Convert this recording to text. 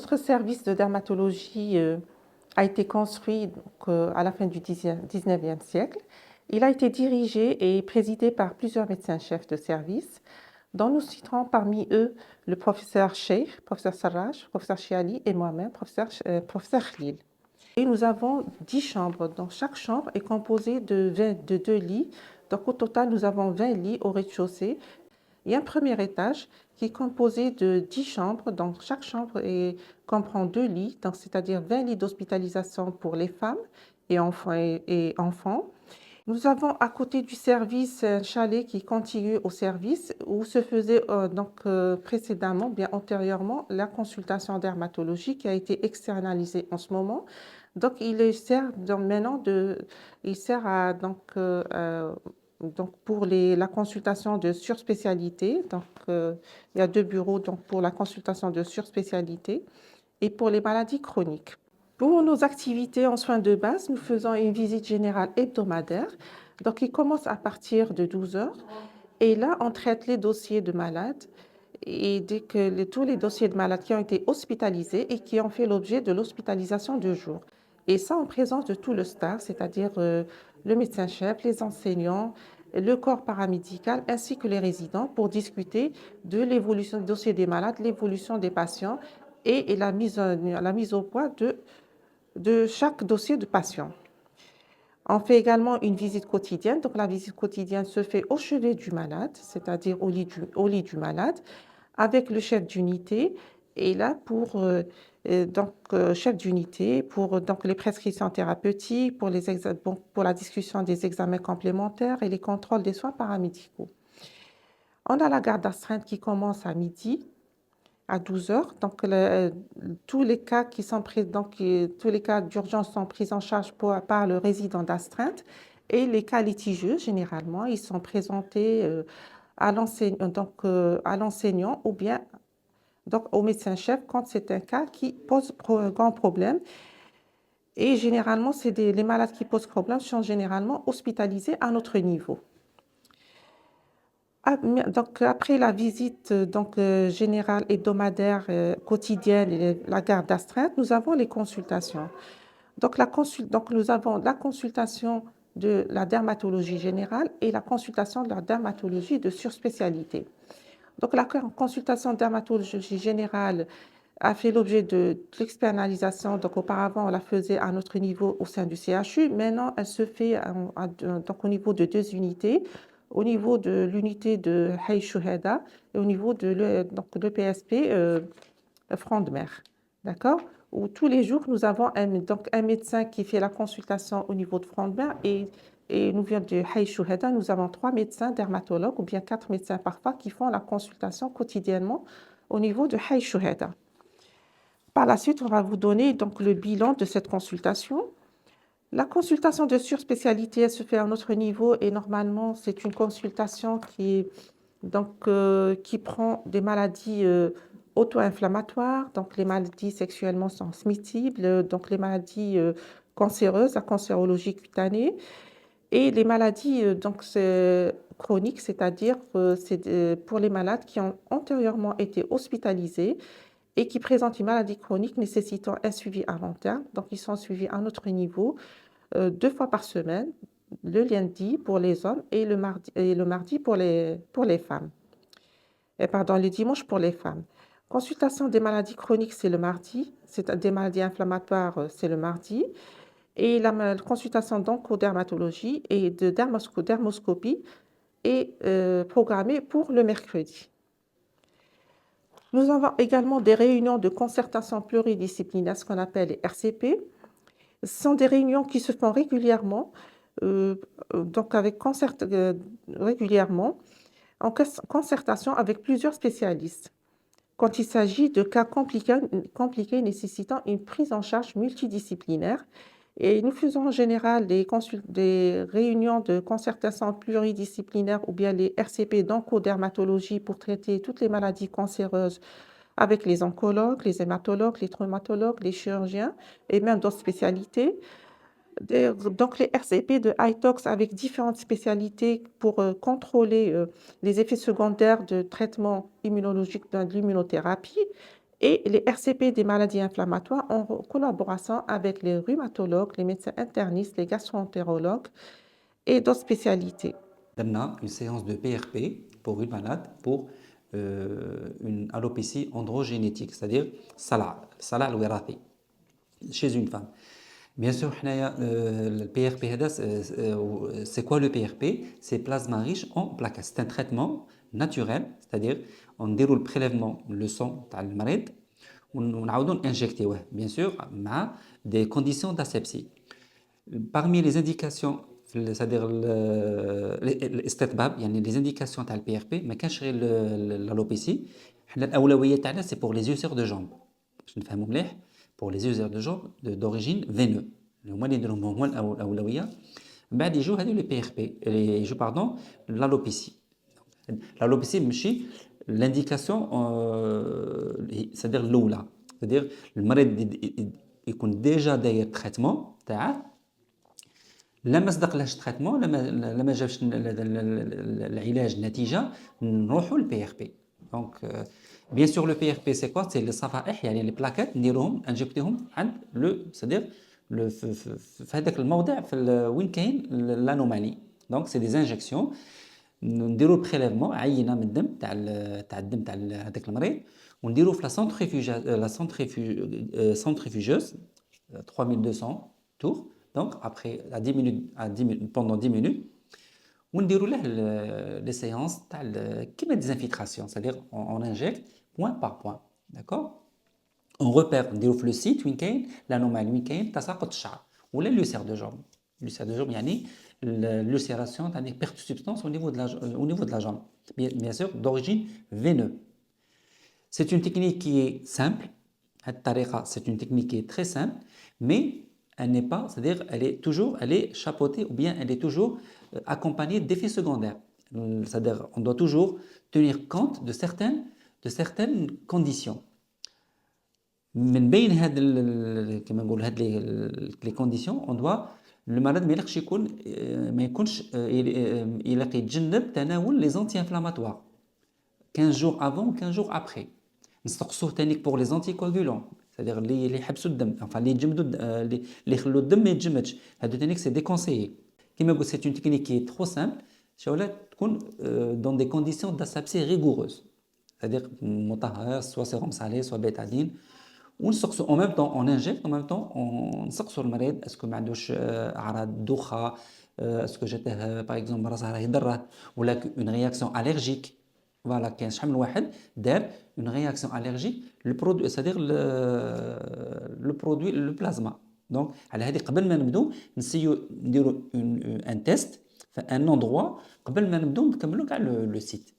Notre service de dermatologie a été construit à la fin du 19e siècle. Il a été dirigé et présidé par plusieurs médecins-chefs de service, dont nous citerons parmi eux le professeur Cheikh, professeur Sarraj, professeur Chiali et moi-même, professeur Khlil. Et nous avons 10 chambres, donc chaque chambre est composée de 2 lits. Donc au total, nous avons 20 lits au rez-de-chaussée. Il y a un premier étage qui est composé de 10 chambres, donc chaque chambre comprend 2 lits, c'est-à-dire 20 lits d'hospitalisation pour les femmes et enfants. Nous avons à côté du service un chalet qui est contigu au service où se faisait précédemment, bien antérieurement, la consultation dermatologique qui a été externalisée en ce moment. Donc il sert maintenant il sert à pour la consultation de surspécialité. Il y a 2 bureaux pour la consultation de surspécialité et pour les maladies chroniques. Pour nos activités en soins de base, nous faisons une visite générale hebdomadaire. Donc, il commence à partir de 12 heures. Et là, on traite les dossiers de malades. Et dès que tous les dossiers de malades qui ont été hospitalisés et qui ont fait l'objet de l'hospitalisation de jour. Et ça en présence de tout le staff, c'est-à-dire le médecin-chef, les enseignants, le corps paramédical ainsi que les résidents pour discuter de l'évolution du dossier des malades, l'évolution des patients et la mise au point de chaque dossier de patient. On fait également une visite quotidienne. Donc, la visite quotidienne se fait au chevet du malade, c'est-à-dire au lit du malade, avec le chef d'unité. Et là, chef d'unité, pour les prescriptions thérapeutiques, pour la discussion des examens complémentaires et les contrôles des soins paramédicaux. On a la garde d'astreinte qui commence à midi, à 12 heures. Donc, tous les cas tous les cas d'urgence sont pris en charge par le résident d'astreinte et les cas litigieux, généralement, ils sont présentés à l'enseignant ou bien au médecin-chef quand c'est un cas qui pose grand problème. Et généralement, les malades qui posent problème sont généralement hospitalisés à notre niveau. Donc, après la visite générale, hebdomadaire, quotidienne et la garde d'astreinte, nous avons les consultations. Donc, nous avons la consultation de la dermatologie générale et la consultation de la dermatologie de surspécialité. Donc, la consultation de dermatologie générale a fait l'objet de l'externalisation. Donc, auparavant, on la faisait à notre niveau au sein du CHU. Maintenant, elle se fait au niveau de 2 unités, au niveau de l'unité de Hay Shuhada et au niveau de l'EPSP Front de Mer. D'accord? Où tous les jours, nous avons un médecin qui fait la consultation au niveau de Front de Mer et nous venons de Hay Shuhada, nous avons 3 médecins dermatologues ou bien 4 médecins parfois qui font la consultation quotidiennement au niveau de Hay Shuhada. Par la suite, on va vous donner donc le bilan de cette consultation. La consultation de surspécialité, elle se fait à un autre niveau et normalement, c'est une consultation qui prend des maladies auto-inflammatoires, donc les maladies sexuellement transmissibles, donc les maladies cancéreuses, la cancérologie cutanée, et les maladies chroniques, c'est-à-dire pour les malades qui ont antérieurement été hospitalisés et qui présentent une maladie chronique nécessitant un suivi à long terme. Donc, ils sont suivis à notre niveau 2 fois par semaine, le lundi pour les hommes et le mardi pour les femmes. Le dimanche pour les femmes. Consultation des maladies chroniques, c'est le mardi. Des maladies inflammatoires, c'est le mardi. Et la consultation d'oncodermatologie et de dermoscopie est programmée pour le mercredi. Nous avons également des réunions de concertation pluridisciplinaire, ce qu'on appelle les RCP. Ce sont des réunions qui se font régulièrement, régulièrement, en concertation avec plusieurs spécialistes, quand il s'agit de cas compliqués nécessitant une prise en charge multidisciplinaire. Et nous faisons en général des réunions de concertation pluridisciplinaire ou bien les RCP d'oncodermatologie pour traiter toutes les maladies cancéreuses avec les oncologues, les hématologues, les traumatologues, les chirurgiens et même d'autres spécialités. Donc les RCP de iTox avec différentes spécialités pour contrôler les effets secondaires de traitement immunologique de l'immunothérapie et les RCP des maladies inflammatoires en collaboration avec les rhumatologues, les médecins internistes, les gastro-entérologues et d'autres spécialités. On a une séance de PRP pour une malade pour une alopécie androgénétique, c'est-à-dire salah al-wirathi chez une femme. Bien sûr, le PRP, c'est quoi le PRP? C'est plasma riche en plaquettes. C'est un traitement naturel, c'est-à-dire on déroule le prélèvement, le sang de le malade, on a injecté, ouais, bien sûr, mais des conditions d'asepsie. Parmi les indications, c'est-à-dire الاستطباب يعني les indications تاع البي ار بي ما كانش غير l'alopécie. حنا الاولويه تاعنا سي pour les users de jambes باش نفهموا مليح. pour les users de jambes d'origine veineuse هما اللي نديرهم هما الاولويه. من بعد يجوا هذو لي بي ار بي يجوا باردون l'alopécie. l'alopécie ماشي l'indication c'est-à-dire الاولى. c'est-à-dire المريض يكون ديجا داير تريتمون تاعه لا ما صدقلاش التريتمون لا ما جابش العلاج النتيجه نروحوا للبي ار بي. دونك بيان سور لو بي ار بي سي كوا سي الصفائح يعني لي بلاكات نديروهم انجكتيهم عند لو سيدير في هذاك الموضع وين كاين لانومالي. دونك سي دي انجكسيون نديروا بريليفمون عينه من الدم تاع الدم تاع هذاك المريض ونديروا في لا سنتريفيجوز 3200 tours. Donc, après, pendant 10 minutes, on déroule les séances qui met des infiltrations, c'est-à-dire on injecte point par point. D'accord? On repère, on déroule le site, l'anomalie, تساقط الشعر ou l'ulcère de jambe. L'ulcère de jambe, يعني l'ulcération, c'est-à-dire perte de substance au niveau de la jambe. Bien sûr, d'origine veineuse. C'est une technique qui est simple. C'est une technique qui est très simple, mais elle n'est pas, c'est-à-dire elle est chapeautée ou bien elle est toujours accompagnée d'effets secondaires. C'est-à-dire on doit toujours tenir compte de certaines conditions. من بين كما نقول هاد les conditions on doit le malade ما يكونش يلاقي يتجنب تناول les anti-inflammatoires 15 jours avant ou 15 jours après. نستقصوه تانيك pour les anticoagulants, c'est-à-dire اللي يحبسوا الدم, enfin اللي يجمدوا اللي يخلوا الدم ما يتجمدش. هادو تانيك سي déconseillé. كما قلت c'est une technique qui est trop simple. شاولات تكون dans des conditions d'asepsie rigoureuses, c'est-à-dire مطهر soit sérum salé soit bétadine. ونسقسوا en même temps on injecte en même temps on نسقسوا المريض اسكو ما عندوش اعراض دوخه, اسكو جاته باغ اكزومبل راسه راه يضره ولا une réaction allergique. Voilà, كاين شحال من واحد دار une réaction allergique le produit, c'est-à-dire le produit le plasma. Donc على هذه قبل ما نبدو نسيو نديرو un test في un endroit قبل ما نبدو نكملوا كاع le site.